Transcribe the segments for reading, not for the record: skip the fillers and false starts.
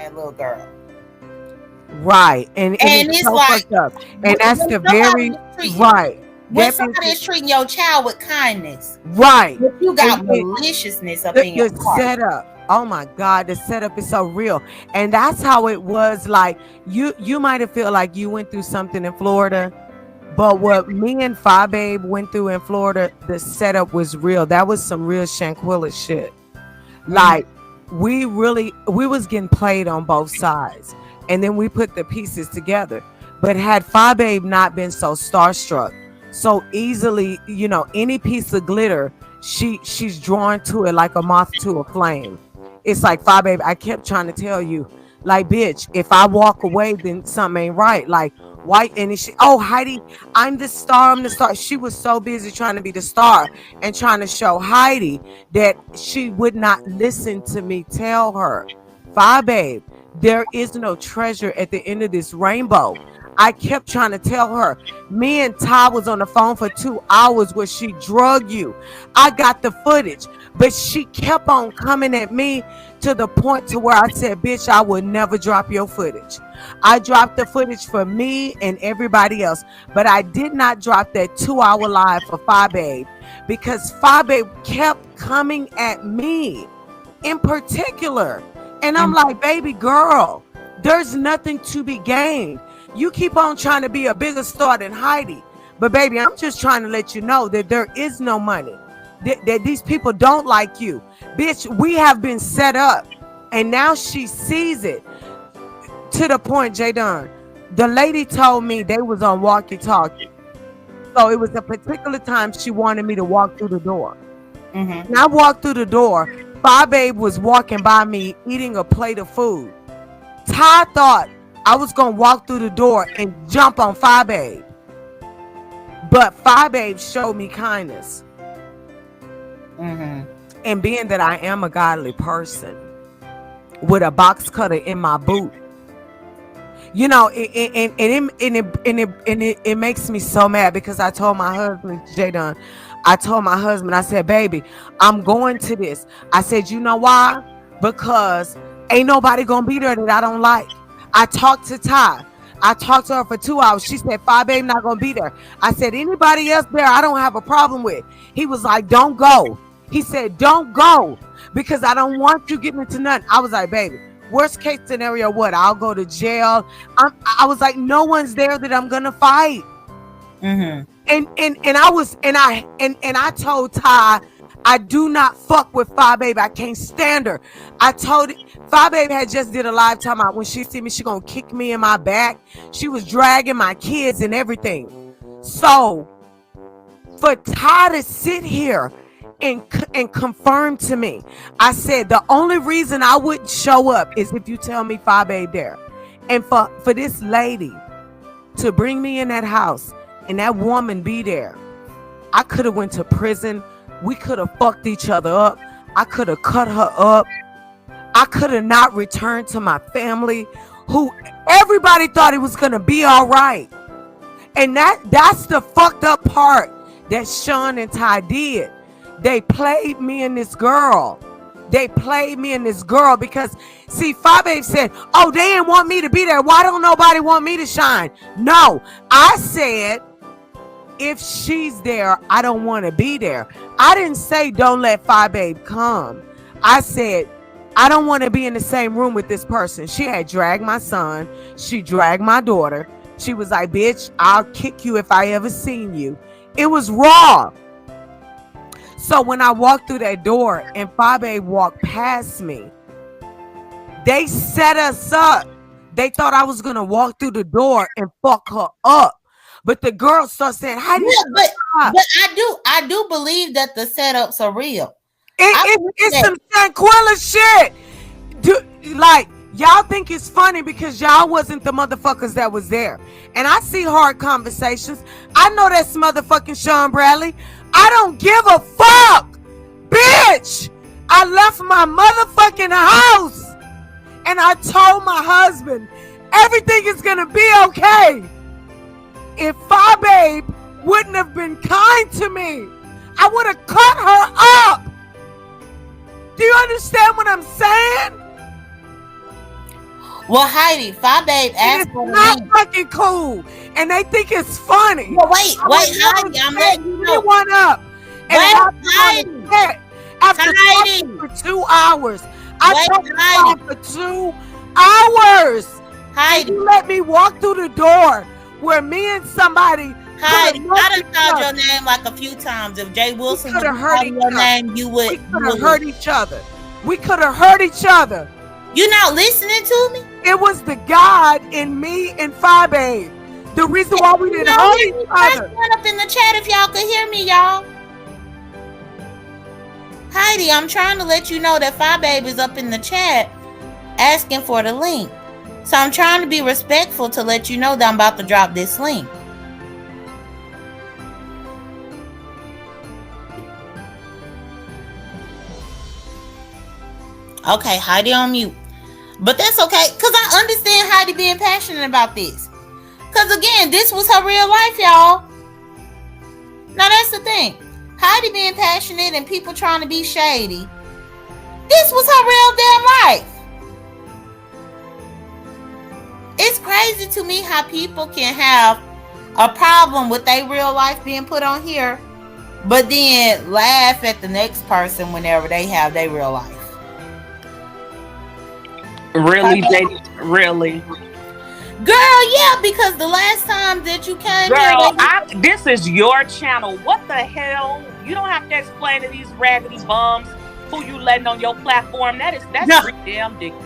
that little girl. Right. And it's it's so like fucked up. And that's the very right. When somebody is treating your child with kindness, right, but you got maliciousness up in your heart. Setup. Oh my God, the setup is so real. And that's how it was. Like you might have felt like you went through something in Florida, but what me and Fi Babe went through in Florida, the setup was real. That was some real Shanquilla shit. Like we was getting played on both sides. And then we put the pieces together. But had Fi Babe not been so starstruck, so easily, you know, any piece of glitter, she's drawn to it like a moth to a flame. It's like, Fi Babe, I kept trying to tell you, like, bitch, if I walk away, then something ain't right. Like, white, and she, oh, Heidi, I'm the star. She was so busy trying to be the star and trying to show Heidi that she would not listen to me tell her, Fi Babe, there is no treasure at the end of this rainbow. I kept trying to tell her. Me and Ty was on the phone for 2 hours where she drugged you. I got the footage, but she kept on coming at me to the point to where I said, bitch, I would never drop your footage. I dropped the footage for me and everybody else, but I did not drop that 2-hour live for Fi Babe because Fi Babe kept coming at me in particular. And I'm like, baby girl, there's nothing to be gained. You keep on trying to be a bigger star than Heidi. But baby, I'm just trying to let you know that there is no money. That these people don't like you. Bitch, we have been set up. And now she sees it. To the point, J-Don, the lady told me they was on walkie-talkie. So it was a particular time she wanted me to walk through the door. And I walked through the door. Fi Babe was walking by me eating a plate of food. Ty thought I was going to walk through the door and jump on Fi Babe. But Fi Babe showed me kindness. And being that I am a godly person with a box cutter in my boot, you know, it makes me so mad because I told my husband, J-Don, I said, baby, I'm going to this. I said, you know why? Because ain't nobody gonna be there that I don't like. I talked to Ty. I talked to her for 2 hours. She said, Fi Babe not gonna be there. I said, anybody else there, I don't have a problem with. He was like, don't go. He said, don't go because I don't want you getting into nothing. I was like, baby, worst case scenario, what? I'll go to jail. I was like, no one's there that I'm gonna fight. And I told Ty, I do not fuck with Fi Babe. I can't stand her. I told it. Fi Babe had just did a live time out. When she see me, she gonna kick me in my back. She was dragging my kids and everything. So for Ty to sit here and confirm to me, I said the only reason I wouldn't show up is if you tell me Fi Babe there. And for this lady to bring me in that house and that woman be there, I could have went to prison. We could have fucked each other up. I could have cut her up. I could have not returned to my family, who everybody thought it was gonna be all right. And that's the fucked up part that Sean and Ty did. They played me and this girl. They played me and this girl because, see, Fi Babe said, oh, they didn't want me to be there. Why don't nobody want me to shine? No, I said, if she's there, I don't want to be there. I didn't say don't let Fi Babe come. I said, I don't want to be in the same room with this person. She had dragged my son. She dragged my daughter. She was like, bitch, I'll kick you if I ever seen you. It was raw. So when I walked through that door and Fi Babe walked past me, they set us up. They thought I was going to walk through the door and fuck her up. But the girl started saying, how do you but I do believe that the setups are real. It's some Shanquilla shit. Like, y'all think it's funny because y'all wasn't the motherfuckers that was there. And I see hard conversations. I know that's motherfucking Sean Bradley. I don't give a fuck, bitch. I left my motherfucking house and I told my husband everything is gonna be okay. If Fi Babe wouldn't have been kind to me, I would have cut her up. Do you understand what I'm saying? Well, Heidi, Fi Babe And asked it's for the not link. fucking cool. And they think it's funny. Well, wait, I would never Heidi, I'm set letting you know. anyone up and Wait, have them on Heidi, the set after Heidi, talking for 2 hours. I wait, talked to Heidi, y'all for 2 hours. And Heidi, you let me walk through the door where me and somebody could have Heidi. I loved done each called your other. name like a few times. If Jay We Wilson could would have be hurt calling each your other. name, you would. We could have hurt each other. We could have hurt each other. You not listening to me? It was the God in me and Fi Babe. The reason why we didn't hurt each other. Stand up in the chat if y'all could hear me, y'all. Heidi, I'm trying to let you know that Fi Babe is up in the chat asking for the link. So I'm trying to be respectful to let you know that I'm about to drop this link. Okay, Heidi on mute. But that's okay, because I understand Heidi being passionate about this. Because again, this was her real life, y'all. Now that's the thing. Heidi being passionate and people trying to be shady. This was her real damn life. It's crazy to me how people can have a problem with their real life being put on here, but then laugh at the next person whenever they have their real life. Really, Jay? Really? Girl, yeah, because the last time that you came here, this is your channel. What the hell? You don't have to explain to these raggedy bums who you letting on your platform. That's pretty damn ridiculous.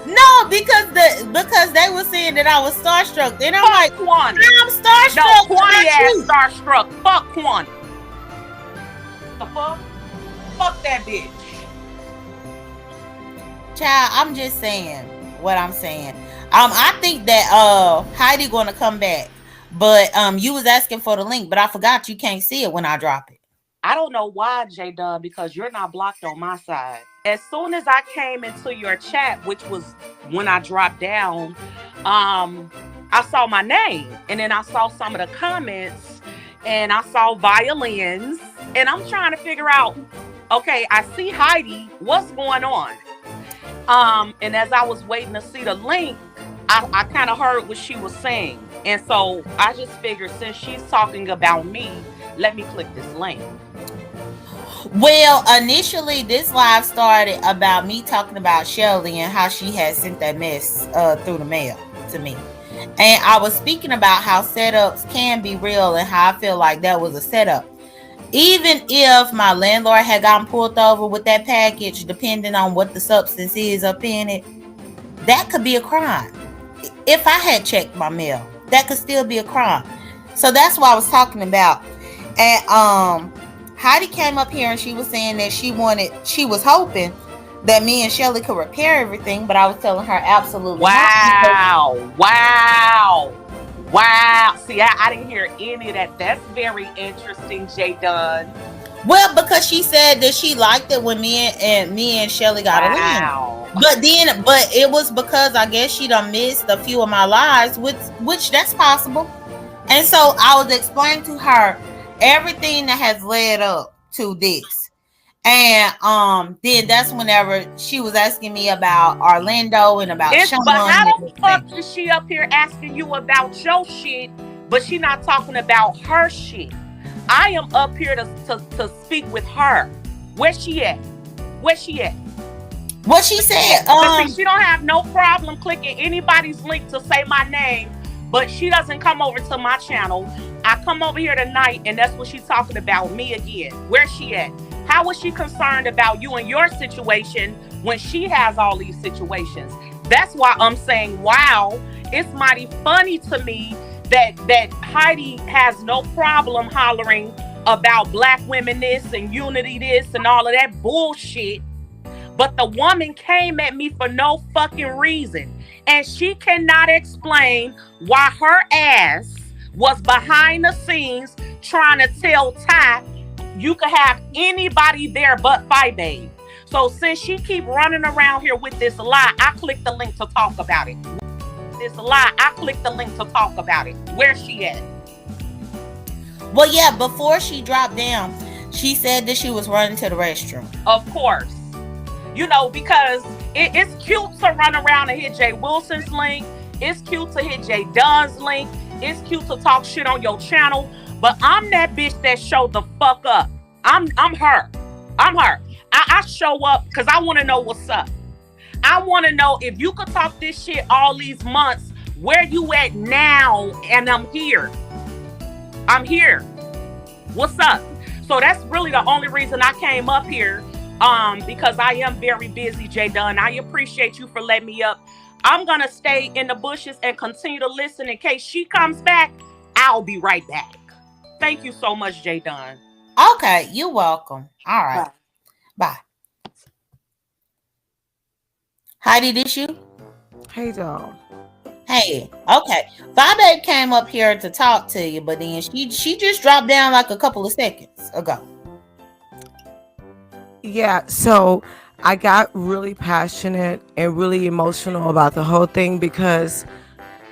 No, because they were saying that I was starstruck. And I'm like, Kwani. I'm starstruck. No, Kwani ass starstruck. Fuck Kwani. The fuck? Fuck that bitch. Child, I'm just saying what I'm saying. I think that Heidi gonna come back, but you was asking for the link, but I forgot you can't see it when I drop it. I don't know why, J Dub, because you're not blocked on my side. As soon as I came into your chat, which was when I dropped down, I saw my name, and then I saw some of the comments, and I saw violins, and I'm trying to figure out, okay, I see Heidi, what's going on? And as I was waiting to see the link, I kind of heard what she was saying. And so I just figured, since she's talking about me, let me click this link. Well, initially this live started about me talking about Shelly and how she had sent that mess through the mail to me. And I was speaking about how setups can be real and how I feel like that was a setup. Even if my landlord had gotten pulled over with that package, depending on what the substance is up in it, that could be a crime. If I had checked my mail, that could still be a crime. So that's what I was talking about. And Heidi came up here and she was saying that she was hoping that me and Shelly could repair everything, but I was telling her absolutely not. Wow. See, I didn't hear any of that. That's very interesting, J Dunn. Well, because she said that she liked it when me and Shelly got along. But it was because I guess she done missed a few of my lives, which that's possible. And so I was explaining to her everything that has led up to this. And then that's whenever she was asking me about Orlando and about Sean. But how the fuck is she up here asking you about your shit, but she not talking about her shit? I am up here to speak with her. Where's she at? What she said? See, she don't have no problem clicking anybody's link to say my name, but she doesn't come over to my channel. I come over here tonight, and that's what she's talking about, me again. Where's she at? How was she concerned about you and your situation when she has all these situations? That's why I'm saying, wow, it's mighty funny to me that Heidi has no problem hollering about black women this and unity this and all of that bullshit. But the woman came at me for no fucking reason. And she cannot explain why her ass was behind the scenes trying to tell Ty you could have anybody there but Fi Babe. So since she keep running around here with this lie, I click the link to talk about it. Where's she at? Well, yeah, before she dropped down, she said that she was running to the restroom. Of course. You know, because It's cute to run around and hit Jay Wilson's link. It's cute to hit Jay Dunn's link. It's cute to talk shit on your channel. But I'm that bitch that showed the fuck up. I'm her. I'm her. I show up because I want to know what's up. I want to know if you could talk this shit all these months, where you at now? And I'm here. I'm here. What's up? So that's really the only reason I came up here. Because I am very busy, Jay Dunn. I appreciate you for letting me up. I'm gonna stay in the bushes and continue to listen in case she comes back. I'll be right back. Thank you so much, Jay Dunn. Okay, you're welcome. All right. Bye. Heidi, this you? Hey, dog. Hey, okay. Babe came up here to talk to you, but then she just dropped down like a couple of seconds ago. Yeah, so I got really passionate and really emotional about the whole thing because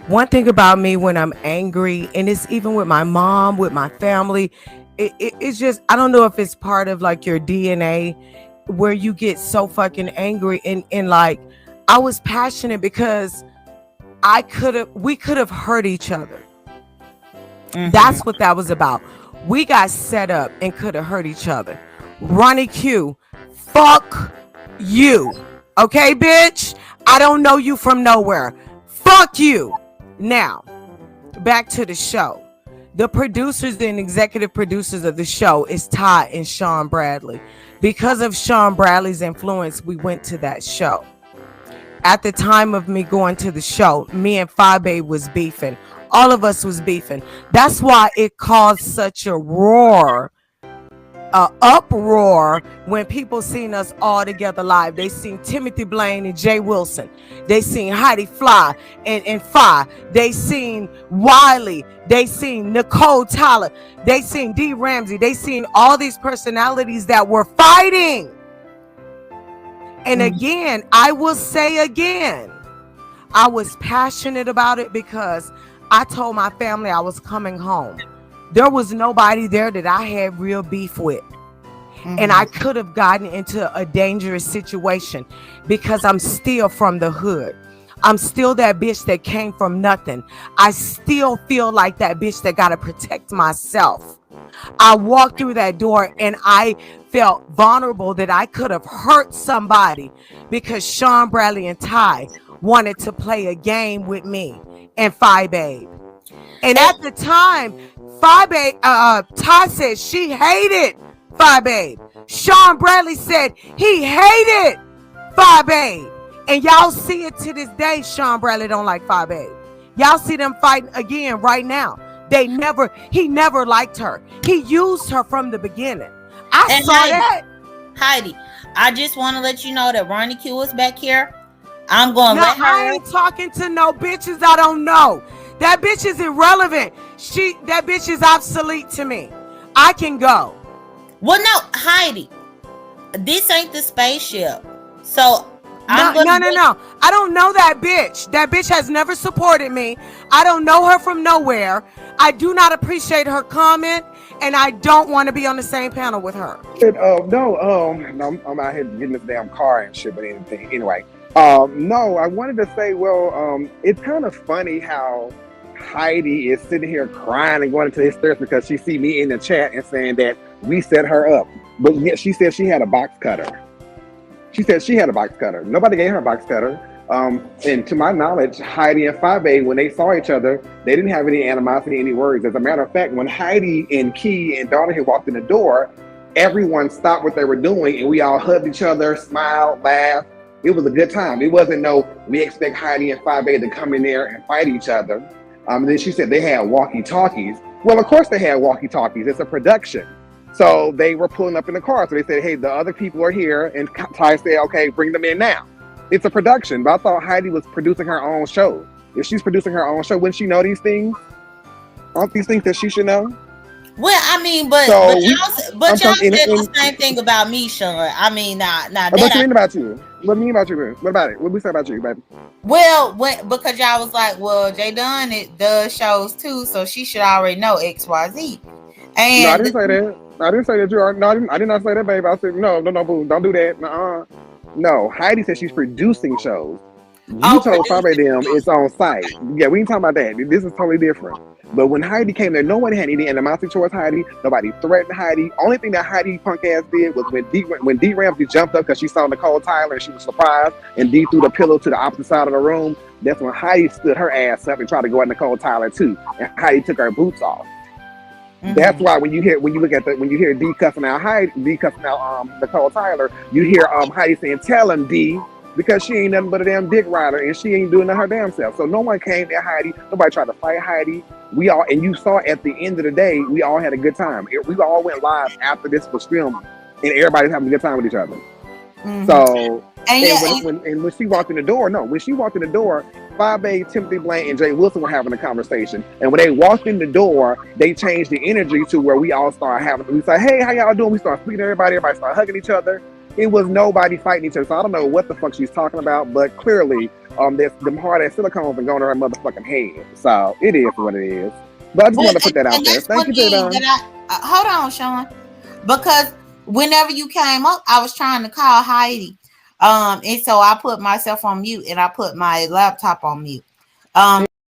one thing about me when I'm angry, and it's even with my mom, with my family, it's just, I don't know if it's part of like your DNA where you get so fucking angry and like I was passionate because we could have hurt each other. Mm-hmm. That's what that was about. We got set up and could have hurt each other. Ronnie Q, fuck you. Okay, bitch? I don't know you from nowhere. Fuck you. Now, back to the show. The producers and executive producers of the show is Todd and Sean Bradley. Because of Sean Bradley's influence, we went to that show. At the time of me going to the show, me and Babe was beefing. All of us was beefing. That's why it caused such a roar. Uproar when people seen us all together live. They seen Timothy Blaine and Jay Wilson. They seen Heidi Fly and Fi. They seen Wiley. They seen Nicole Tyler. They seen D Ramsey. They seen all these personalities that were fighting. And again, I will say again, I was passionate about it because I told my family I was coming home. There was nobody there that I had real beef with. Mm-hmm. And I could have gotten into a dangerous situation because I'm still from the hood. I'm still that bitch that came from nothing. I still feel like that bitch that got to protect myself. I walked through that door and I felt vulnerable that I could have hurt somebody because Sean Bradley and Ty wanted to play a game with me and Babe. And at the time, Babe, Ty said she hated Babe. Sean Bradley said he hated Babe. And y'all see it to this day. Sean Bradley don't like Babe. Y'all see them fighting again right now. He never liked her. He used her from the beginning. I saw that. Heidi, I just want to let you know that Ronnie Q is back here. I'm going to let her. I ain't talking to no bitches I don't know. That bitch is irrelevant. That bitch is obsolete to me. I can go. Well, no, Heidi, this ain't the spaceship. So no. I don't know that bitch. That bitch has never supported me. I don't know her from nowhere. I do not appreciate her comment, and I don't want to be on the same panel with her. No, I'm out here getting this damn car and shit, but anything. Anyway, no, I wanted to say, it's kind of funny how Heidi is sitting here crying and going into hysterics because she see me in the chat and saying that we set her up. But yet she said she had a box cutter. Nobody gave her a box cutter. And to my knowledge, Heidi and Babe, when they saw each other, they didn't have any animosity, any worries. As a matter of fact, when Heidi and Key and Donna had walked in the door, everyone stopped what they were doing and we all hugged each other, smiled, laughed. It was a good time. It wasn't we expect Heidi and Babe to come in there and fight each other. And then she said they had walkie-talkies. Well, of course they had walkie-talkies. It's a production. So they were pulling up in the car. So they said, hey, the other people are here. And Ty said, okay, bring them in now. It's a production. But I thought Heidi was producing her own show. If she's producing her own show, wouldn't she know these things? Aren't these things that she should know? Well, I mean, but y'all said the same thing about me, Sean. I mean, what you mean about you? What mean about you? What about it? What we say about you, baby? Well, because y'all was like, well, Jay Dunn does shows too, so she should already know XYZ. And no, I didn't say that. I didn't say that you are. No, I did not say that, baby. I said no, boo, don't do that. No, Heidi said she's producing shows. You Oh, told Fabre producing. them it's on site. Yeah, we ain't talking about that. This is totally different. But when Heidi came there, no one had any animosity towards Heidi. Nobody threatened Heidi. Only thing that Heidi punk ass did was when D Ramsey jumped up because she saw Nicole Tyler and she was surprised, and D threw the pillow to the opposite side of the room. That's when Heidi stood her ass up and tried to go at Nicole Tyler too, and Heidi took her boots off. That's why when you hear D cussing out Nicole Tyler, you hear Heidi saying, "Tell him D," because she ain't nothing but a damn dick rider and she ain't doing it her damn self. So no one came at Heidi. Nobody tried to fight Heidi. We all, and you saw at the end of the day, we all had a good time. We all went live after this was filmed, and everybody's having a good time with each other. So when she walked in the door, Fabe, Timothy Blank, and Jay Wilson were having a conversation. And when they walked in the door, they changed the energy to where we all started having. We said, "Hey, how y'all doing?" We started speaking to everybody. Everybody started hugging each other. It was nobody fighting each other. So I don't know what the fuck she's talking about, but clearly, there's them hard ass silicones been going to her motherfucking head. So it is what it is. But I just want to put that out there. Thank you, Jadon. Hold on, Sean, because whenever you came up, I was trying to call Heidi, and so I put myself on mute and I put my laptop on mute.